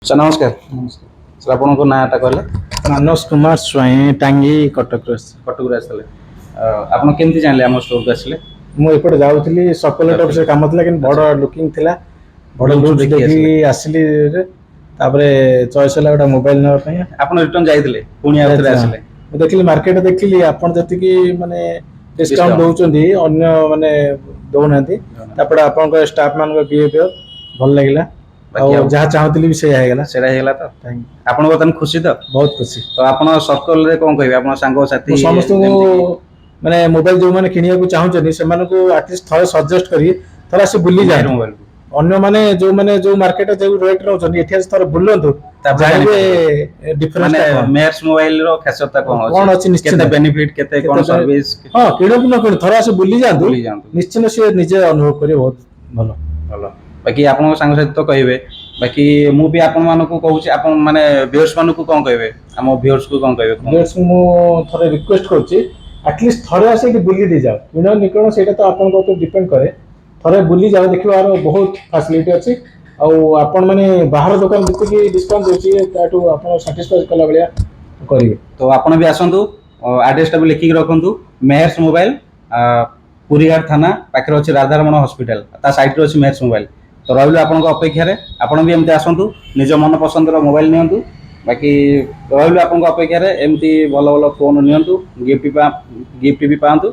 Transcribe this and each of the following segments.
Sir नमस्कार। नमस्कार। Sir आपको नाटा कहले मनोज कुमार स्वयं टांगी कटक कटक आसले आप केमती जानले आम स्टोर को आसले मुझे जाऊँगी चकोलेट ऑफिस काम था कि बड़ लुकिंग थिला बड़ लुक्स देखी आसली चॉइस है गोटे मोबाइल ना आप रिटर्न जाइए पुणी आउथरे आसले देखिए मार्केट देखिली आपन जति माने डिस्काउंट दउचंदी अन्य माने दउनांती तापड़े आपन स्टाफ मान बिहेवियर भल लागिला जहाँ चाहूली भी से आएगा तो आप बर्तमान खुशी तो बहुत खुशी तो आप सर्कल रे कौन कहे आप सांग साथी समस्त माने मोबाइल जो माने किनिया को चाहूचनी से माने को एटलीस्ट थरे सजेस्ट करी थरा से बुली जाए मोबाइल अन्य माने जो मार्केट जो रेट रहउचनी एठी थरे बुलंतु जानिबे डिफरेंस माने मेयर्स मोबाइल रो खासियतता कोन अछि निश्चित बेनिफिट केते कोन सर्विस हां किणो न किणो थरा से बुली जांतु निश्चित से निजे अनुभव करी बहुत भलो भलो बाकी आपन संग साथी तो कहबे बाकी मु भी आपन मान को कहूँ आपन माने व्यूअर्स मान को कौन कहबे हम व्यूअर्स को कौन कहबे व्यूअर्स मु थरे रिक्वेस्ट करछि एटलीस्ट थरे आसे कि बुली दे जाओ किणो निकणो सेटा तो आपन को डिपेंड करे थरे बुली जाओ देखियो आरो बहुत फैसिलिटी अछि आ आपन माने बाहर दुकान जति डिस्काउंट देछि ताटू आपन सैटिस्फाई कला बलिया करिवे तो आपन भी आसंतु एड्रेस टा भी लिखि रखंतु मेहर्स मोबाइल पुरीहाट थाना पाखरे अछि राधारमण हॉस्पिटल ता साइड रे अछि मेहर्स मोबाइल तो रहिलु आपन अपेक्षा रे आपन भी एमती आसंतु निज मन पसंद रो मोबाइल नियंतु बाकी रहिलु आपन अपेक्षा रे एमती भलो भलो फोन नियंतु गिफ्ट भी पांतु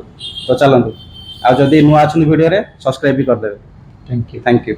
तो चलंतु आ जदी नुआ अछि वीडियो रे सब्सक्राइब भी कर देबे। Thank you.